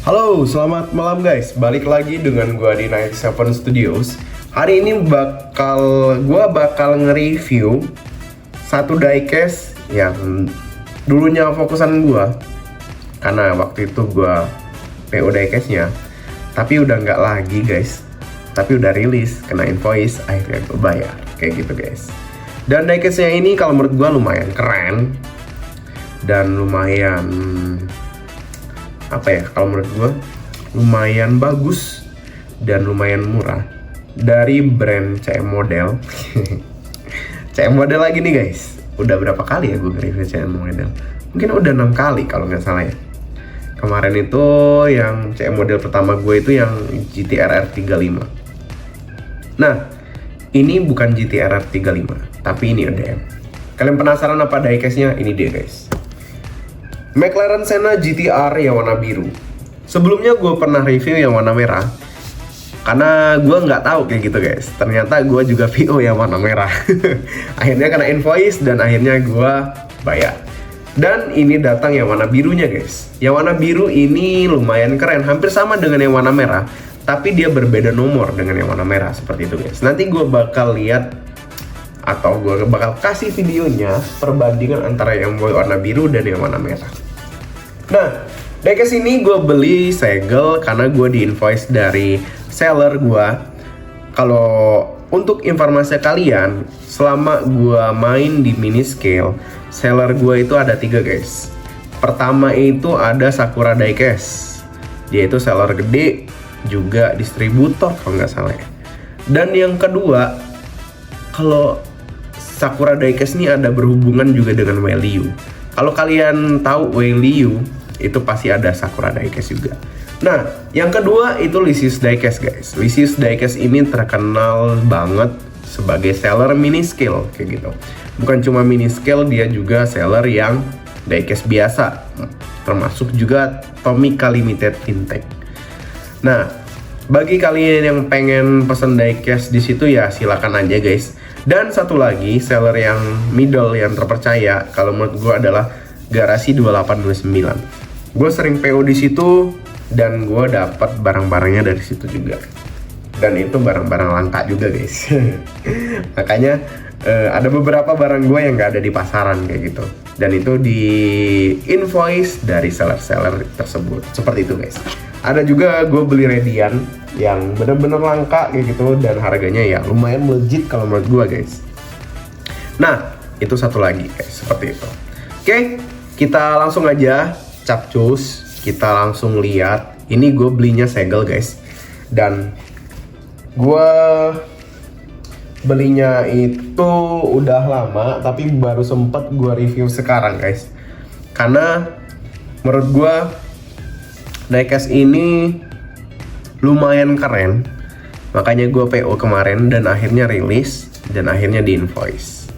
Halo, selamat malam guys. Balik lagi dengan gua di Night Seven Studios. Hari ini gua bakal nge-review satu diecast yang dulunya fokusan gua. Karena waktu itu gua PO diecastnya, tapi udah nggak lagi guys. Tapi udah rilis, kena invoice, akhirnya gua bayar. Kayak gitu guys. Dan diecastnya ini kalau menurut gua lumayan keren dan lumayan kalau menurut gue lumayan bagus dan lumayan murah dari brand CM Model. CM Model lagi nih guys, udah berapa kali ya gue nge-review CM Model? Mungkin udah 6 kali kalau nggak salah ya. Kemarin itu yang CM Model pertama gue itu yang GTR R35. Nah, ini bukan GTR R35, tapi ini EDM. Kalian penasaran apa diecastnya? Ini dia guys, McLaren Senna GTR yang warna biru. Sebelumnya gue pernah review yang warna merah, karena gue nggak tahu kayak gitu guys. Ternyata gue juga VO yang warna merah. Akhirnya kena invoice dan akhirnya gue bayar. Dan ini datang yang warna birunya guys. Yang warna biru ini lumayan keren, hampir sama dengan yang warna merah, tapi dia berbeda nomor dengan yang warna merah seperti itu guys. Nanti gue bakal lihat atau gue bakal kasih videonya perbandingan antara yang warna biru dan yang warna merah. Nah, diecast ini gue beli segel karena gue di invoice dari seller gue. Kalau untuk informasi kalian, selama gue main di mini scale, seller gue itu ada 3 guys. Pertama itu ada Sakura Diecast, dia itu seller gede, juga distributor kalau nggak salah ya. Dan yang kedua, kalau Sakura Diecast ini ada berhubungan juga dengan Weiliu. Kalau kalian tahu Weiliu, itu pasti ada Sakura Diecast juga. Nah, yang kedua itu Lysius Diecast guys. Lysius Diecast ini terkenal banget sebagai seller mini scale kayak gitu. Bukan cuma mini scale, dia juga seller yang diecast biasa, termasuk juga Tomica Limited Intake. Nah, bagi kalian yang pengen pesen diecast di situ ya silakan aja guys. Dan satu lagi seller yang middle yang terpercaya kalau menurut gue adalah Garasi 2829. Gue sering PO di situ dan gue dapat barang-barangnya dari situ juga. Dan itu barang-barang langka juga guys. Makanya ada beberapa barang gue yang nggak ada di pasaran kayak gitu. Dan itu di invoice dari seller-seller tersebut. Seperti itu guys. Ada juga gue beli Radian yang bener-bener langka kayak gitu dan harganya ya lumayan melejit kalau menurut gue guys. Nah, itu satu lagi guys, seperti itu. Oke, kita langsung aja capcus, kita langsung lihat. Ini gue belinya segel guys, dan gue belinya itu udah lama tapi baru sempet gue review sekarang guys. Karena menurut gue diecast ini lumayan keren, makanya gue PO kemarin dan akhirnya rilis dan akhirnya di invoice.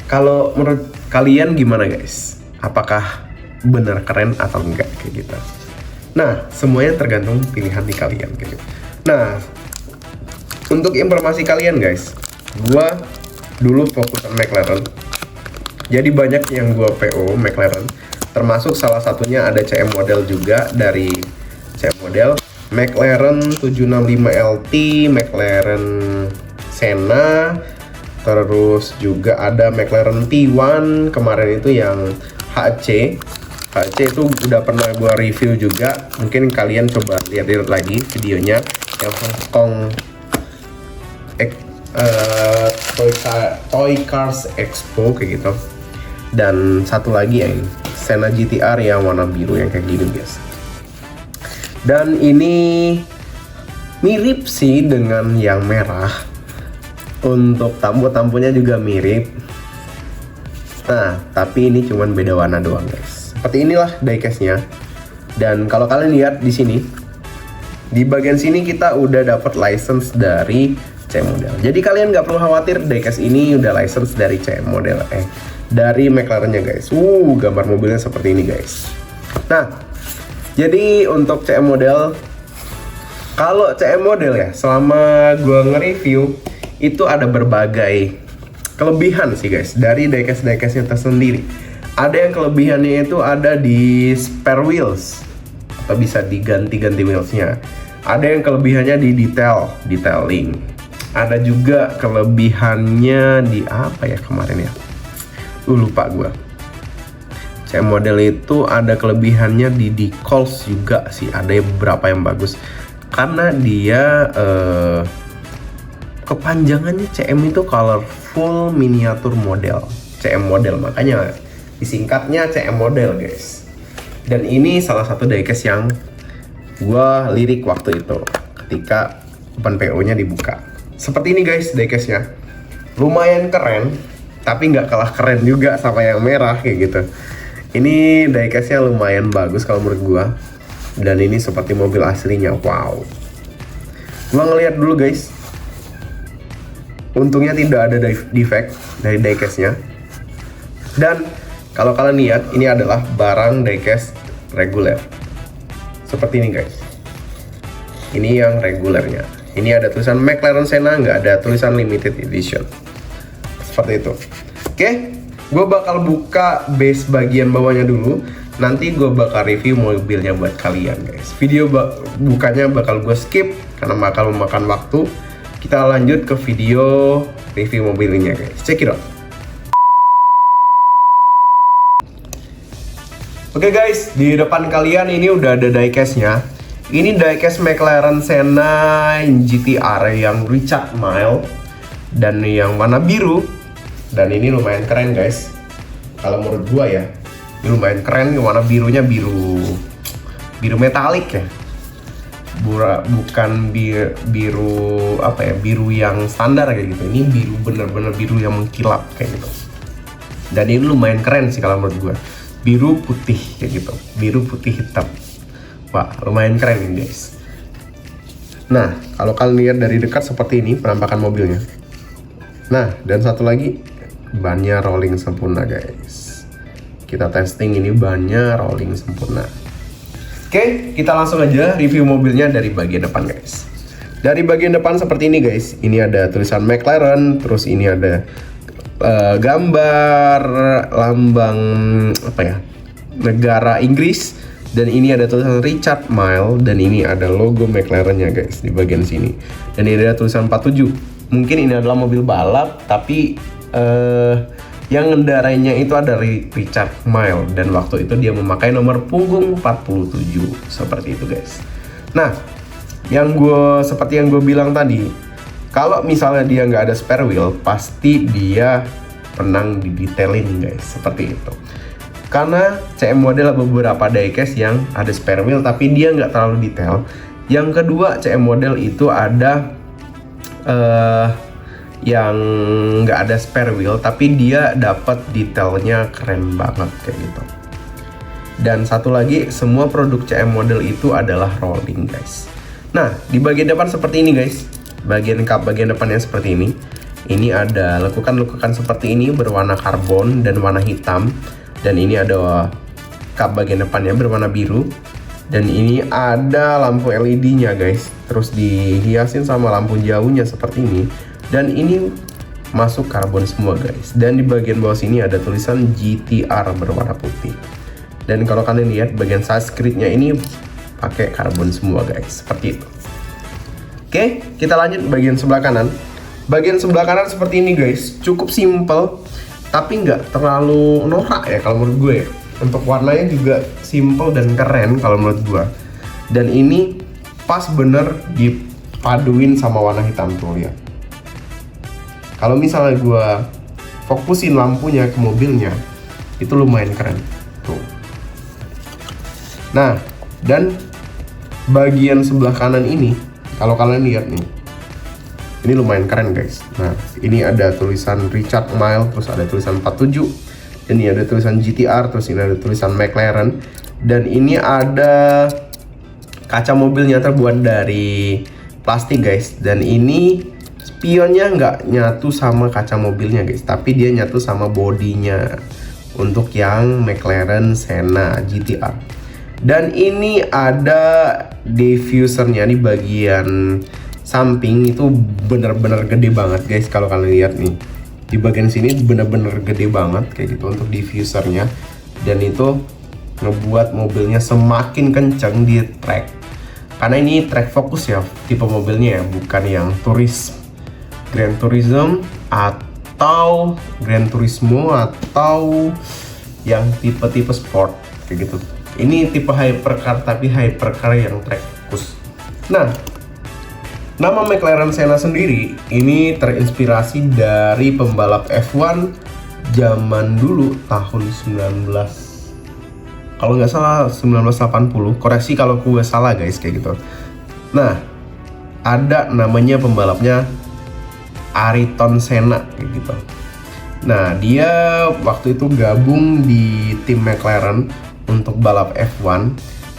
Kalau menurut kalian gimana guys? Apakah bener keren atau enggak kayak gitu? Nah, semuanya tergantung pilihan di kalian kayak gitu. Nah, untuk informasi kalian guys, gue dulu fokusan McLaren, jadi banyak yang gue PO McLaren, termasuk salah satunya ada CM Model juga. Dari CM Model, McLaren 765LT, McLaren Senna, terus juga ada McLaren T1 kemarin itu yang HC itu udah pernah gua review juga. Mungkin kalian coba lihat lagi videonya yang Hong Kong Toy Cars Expo kayak gitu. Dan satu lagi yang Senna GTR yang warna biru yang kayak gini guys. Dan ini mirip sih dengan yang merah. Untuk tampo-tamponya juga mirip. Nah, tapi ini cuman beda warna doang guys. Seperti inilah diecastnya. Dan kalau kalian lihat di sini, di bagian sini kita udah dapat license dari CM Model. Jadi kalian nggak perlu khawatir, diecast ini udah license dari CM Model, dari McLarennya guys. Gambar mobilnya seperti ini guys. Nah, jadi untuk CM Model, kalau CM Model ya, selama gua nge-review itu ada berbagai kelebihan sih guys dari diecast-diecastnya tersendiri. Ada yang kelebihannya itu ada di spare wheels atau bisa diganti-ganti wheelsnya. Ada yang kelebihannya di detailing. Ada juga kelebihannya di apa ya kemarin ya? Lupa gua. CM model itu ada kelebihannya di decals juga sih. Ada beberapa yang bagus karena dia kepanjangannya CM itu colorful miniatur model. CM model, makanya disingkatnya CM model guys. Dan ini salah satu diecast yang gua lirik waktu itu ketika open PO nya dibuka. Seperti ini guys diecastnya. Lumayan keren, tapi nggak kalah keren juga sama yang merah kayak gitu. Ini diecastnya lumayan bagus kalau menurut gua. Dan ini seperti mobil aslinya. Wow. Gua ngeliat dulu guys. Untungnya tidak ada defect dari diecastnya. Dan kalau kalian lihat, ini adalah barang diecast reguler. Seperti ini guys. Ini yang regulernya. Ini ada tulisan McLaren Senna, nggak ada tulisan limited edition. Seperti itu. Oke, gue bakal buka base bagian bawahnya dulu. Nanti gue bakal review mobilnya buat kalian guys. Video bukanya bakal gue skip karena bakal memakan waktu. Kita lanjut ke video review mobilnya guys. Check it out. Oke guys, di depan kalian ini udah ada diecast-nya. Ini diecast McLaren Senna GTR yang Richard Mille dan yang warna biru. Dan ini lumayan keren guys. Kalau menurut gua ya, ini lumayan keren. Warna birunya biru metalik ya. Bukan biru apa ya, biru yang standar kayak gitu. Ini biru bener-bener biru yang mengkilap kayak gitu. Dan ini lumayan keren sih kalau menurut gua. Biru putih kayak gitu, biru putih hitam. Wah, lumayan keren ini guys. Nah, kalau kalian lihat dari dekat seperti ini penampakan mobilnya. Nah, dan satu lagi, bannya rolling sempurna guys. Kita testing ini bannya rolling sempurna. Oke, kita langsung aja review mobilnya dari bagian depan guys. Dari bagian depan seperti ini guys. Ini ada tulisan McLaren, terus ini ada gambar lambang apa ya, negara Inggris, dan ini ada tulisan Richard Mille, dan ini ada logo McLaren-nya guys di bagian sini, dan ini ada tulisan 47. Mungkin ini adalah mobil balap, tapi yang ngendarainya itu ada Richard Mille, dan waktu itu dia memakai nomor punggung 47 seperti itu guys. Nah, seperti yang gue bilang tadi, kalau misalnya dia nggak ada spare wheel, pasti dia pernah didetailin guys, seperti itu. Karena CM model beberapa diecast yang ada spare wheel tapi dia nggak terlalu detail. Yang kedua, CM model itu ada yang nggak ada spare wheel tapi dia dapat detailnya keren banget kayak gitu. Dan satu lagi, semua produk CM model itu adalah rolling guys. Nah, di bagian depan seperti ini guys. Bagian kap bagian depannya seperti ini. Ini ada lekukan-lekukan seperti ini berwarna karbon dan warna hitam. Dan ini ada kap bagian depannya berwarna biru. Dan ini ada lampu LED-nya guys. Terus dihiasin sama lampu jauhnya seperti ini. Dan ini masuk karbon semua guys. Dan di bagian bawah sini ada tulisan GTR berwarna putih. Dan kalau kalian lihat bagian side skirtnya ini pakai karbon semua guys, seperti itu. Oke, kita lanjut bagian sebelah kanan. Bagian sebelah kanan seperti ini guys, cukup simple tapi nggak terlalu norak ya kalau menurut gue. Untuk warnanya juga simple dan keren kalau menurut gue. Dan ini pas bener dipaduin sama warna hitam tuh lihat. Kalau misalnya gue fokusin lampunya ke mobilnya, itu lumayan keren tuh. Nah, dan bagian sebelah kanan ini, kalau kalian lihat nih, ini lumayan keren guys. Nah, ini ada tulisan Richard Mille, terus ada tulisan 47, dan ini ada tulisan GTR, terus ini ada tulisan McLaren, dan ini ada kaca mobilnya terbuat dari plastik guys. Dan ini spionnya nggak nyatu sama kaca mobilnya guys, tapi dia nyatu sama bodinya untuk yang McLaren Senna GTR. Dan ini ada diffusernya di bagian samping, itu bener-bener gede banget guys. Kalau kalian lihat nih, di bagian sini bener-bener gede banget kayak gitu untuk diffusernya. Dan itu ngebuat mobilnya semakin kencang di track. Karena ini track fokus ya tipe mobilnya ya, bukan yang Gran Turismo atau Gran Turismo atau yang tipe-tipe sport kayak gitu. Ini tipe hypercar tapi hypercar yang track fokus. Nah, nama McLaren Senna sendiri ini terinspirasi dari pembalap F1 zaman dulu tahun 1980, koreksi kalau gue salah guys kayak gitu. Nah, ada namanya pembalapnya Ayrton Senna kayak gitu. Nah, dia waktu itu gabung di tim McLaren untuk balap F1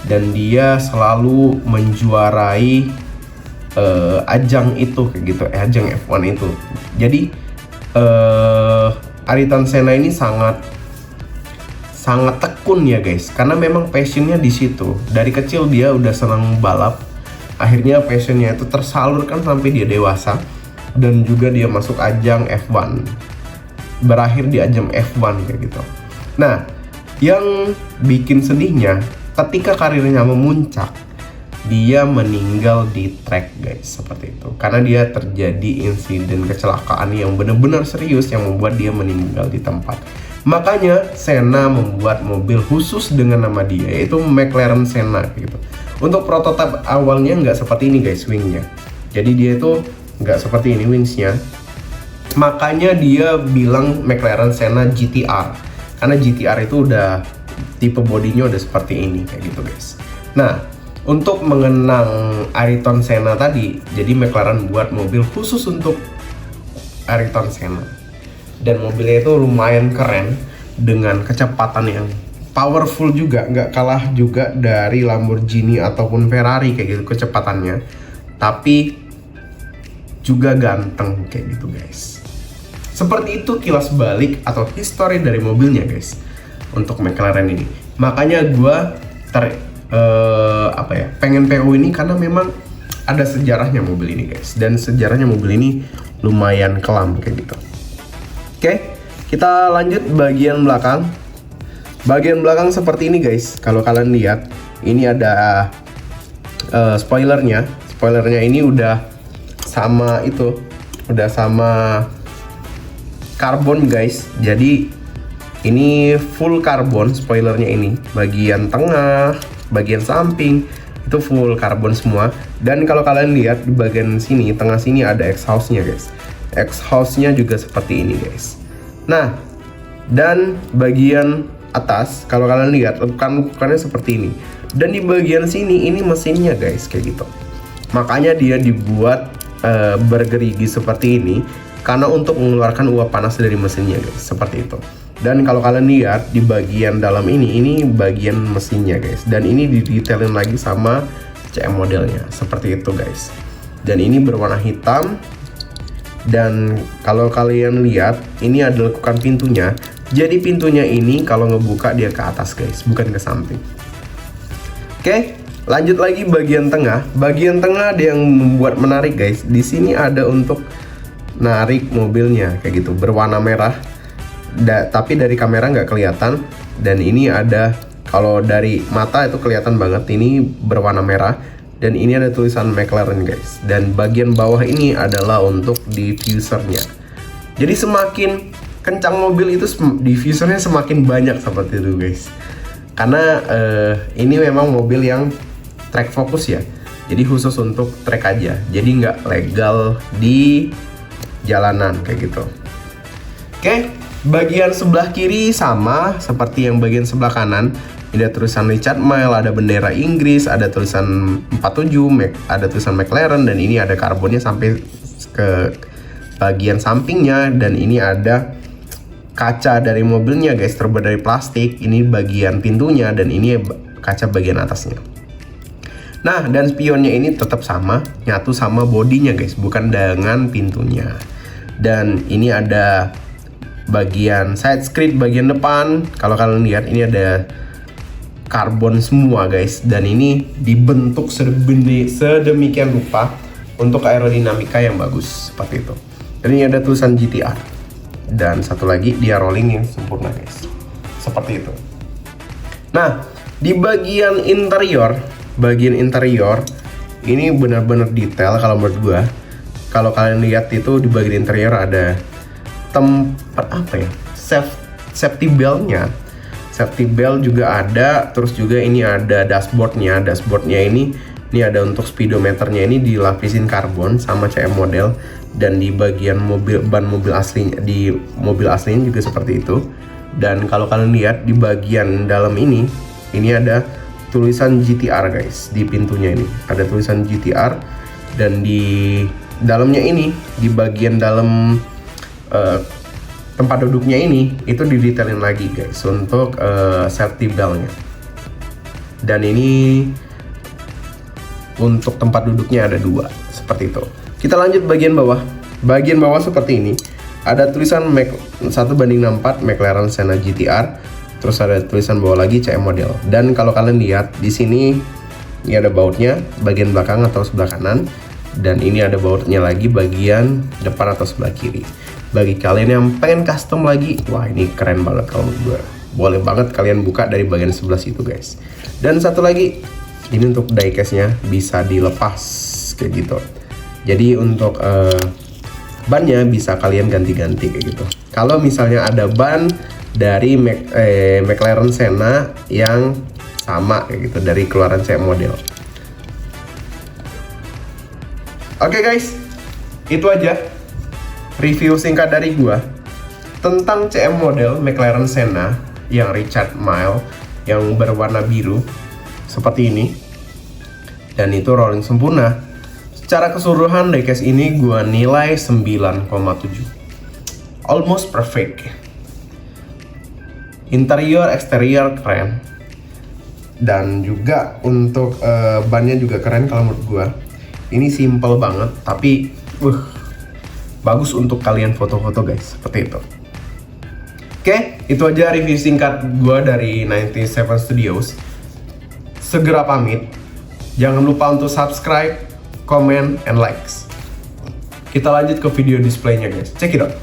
dan dia selalu menjuarai ajang itu kayak gitu, ajang F1 itu. Jadi Ayrton Senna ini sangat tekun ya guys, karena memang passionnya di situ. Dari kecil dia udah senang balap, akhirnya passionnya itu tersalurkan sampai dia dewasa dan juga dia masuk ajang F1, berakhir di ajang F1 kayak gitu. Nah, yang bikin sedihnya ketika karirnya memuncak, dia meninggal di track guys, seperti itu. Karena dia terjadi insiden kecelakaan yang benar-benar serius yang membuat dia meninggal di tempat. Makanya Senna membuat mobil khusus dengan nama dia, yaitu McLaren Senna gitu. Untuk prototipe awalnya nggak seperti ini guys wingnya. Jadi dia itu nggak seperti ini wingsnya. Makanya dia bilang McLaren Senna GTR. Karena GTR itu udah tipe bodinya udah seperti ini kayak gitu guys. Nah, untuk mengenang Ayrton Senna tadi, jadi McLaren buat mobil khusus untuk Ayrton Senna. Dan mobilnya itu lumayan keren dengan kecepatan yang powerful juga, nggak kalah juga dari Lamborghini ataupun Ferrari kayak gitu kecepatannya, tapi juga ganteng kayak gitu guys. Seperti itu kilas balik atau history dari mobilnya guys untuk McLaren ini. Makanya gue pengen PO ini karena memang ada sejarahnya mobil ini guys, dan sejarahnya mobil ini lumayan kelam kayak gitu. Oke, kita lanjut bagian belakang. Bagian belakang seperti ini guys. Kalau kalian lihat, ini ada spoilernya. Spoilernya ini udah sama itu, udah sama karbon guys. Jadi ini full karbon spoilernya ini. Bagian tengah, bagian samping itu full karbon semua. Dan kalau kalian lihat di bagian sini, tengah sini ada exhaust-nya guys. Exhaust-nya juga seperti ini guys. Nah, dan bagian atas kalau kalian lihat lekukan-lekukannya seperti ini. Dan di bagian sini ini mesinnya guys kayak gitu. Makanya dia dibuat bergerigi seperti ini karena untuk mengeluarkan uap panas dari mesinnya guys, seperti itu. Dan kalau kalian lihat di bagian dalam ini bagian mesinnya guys. Dan ini didetailin lagi sama CM modelnya, seperti itu guys. Dan ini berwarna hitam. Dan kalau kalian lihat, ini ada lekukan pintunya. Jadi pintunya ini kalau ngebuka dia ke atas guys, bukan ke samping. Oke, lanjut lagi bagian tengah. Bagian tengah ada yang membuat menarik guys. Di sini ada untuk narik mobilnya kayak gitu, berwarna merah. Tapi dari kamera nggak kelihatan. Dan ini ada, kalau dari mata itu kelihatan banget, ini berwarna merah. Dan ini ada tulisan McLaren guys. Dan bagian bawah ini adalah untuk diffusernya. Jadi semakin kencang mobil itu diffusernya semakin banyak seperti itu guys. Karena ini memang mobil yang track fokus ya. Jadi khusus untuk track aja. Jadi nggak legal di jalanan kayak gitu. Oke, bagian sebelah kiri sama seperti yang bagian sebelah kanan. Ini ada tulisan Richard Mille, ada bendera Inggris, ada tulisan 47, ada tulisan McLaren, dan ini ada karbonnya sampai ke bagian sampingnya. Dan ini ada kaca dari mobilnya guys, terbuat dari plastik. Ini bagian pintunya dan ini kaca bagian atasnya. Nah, dan spionnya ini tetap sama, nyatu sama bodinya guys, bukan dengan pintunya. Dan ini ada bagian side skirt bagian depan. Kalau kalian lihat ini ada karbon semua guys, dan ini dibentuk sedemikian rupa untuk aerodinamika yang bagus seperti itu. Dan ini ada tulisan GTR, dan satu lagi dia rolling yang sempurna guys, seperti itu. Nah, Di bagian interior ini benar-benar detail kalau menurut gua. Kalau kalian lihat itu di bagian interior ada tempat apa ya? Safety beltnya. Safety belt juga ada, terus juga ini ada dashboardnya. Dashboardnya ini ada untuk speedometernya, ini dilapisin karbon sama CM model, dan di bagian ban mobil aslinya, di mobil aslinya juga seperti itu. Dan kalau kalian lihat di bagian dalam ini ada tulisan GTR guys, di pintunya ini ada tulisan GTR, dan di dalamnya ini di bagian dalam tempat duduknya ini itu didetailin lagi guys untuk safety beltnya. Dan ini untuk tempat duduknya ada 2 seperti itu. Kita lanjut bagian bawah. Bagian bawah seperti ini. Ada tulisan 1:64 McLaren Senna GTR. Terus ada tulisan bawah lagi CM model. Dan kalau kalian lihat di sini ini ada bautnya bagian belakang atau sebelah kanan, dan ini ada bautnya lagi bagian depan atau sebelah kiri. Bagi kalian yang pengen custom lagi, wah ini keren banget kalau menurut gue. Boleh banget kalian buka dari bagian sebelah situ guys. Dan satu lagi, ini untuk diecast-nya bisa dilepas kayak gitu. Jadi untuk bannya bisa kalian ganti-ganti kayak gitu. Kalau misalnya ada ban dari McLaren Senna yang sama kayak gitu dari keluaran CM model. Oke guys, itu aja review singkat dari gua tentang CM model McLaren Senna yang Richard Mille yang berwarna biru seperti ini, dan itu rolling sempurna. Secara keseluruhan diecast ini gua nilai 9,7, almost perfect. Interior eksterior keren, dan juga untuk bannya juga keren kalau menurut gua. Ini simple banget tapi bagus untuk kalian foto-foto guys, seperti itu. Oke, itu aja review singkat gua dari 97 Studios. Segera pamit. Jangan lupa untuk subscribe, comment, and likes. Kita lanjut ke video displaynya guys. Check it out.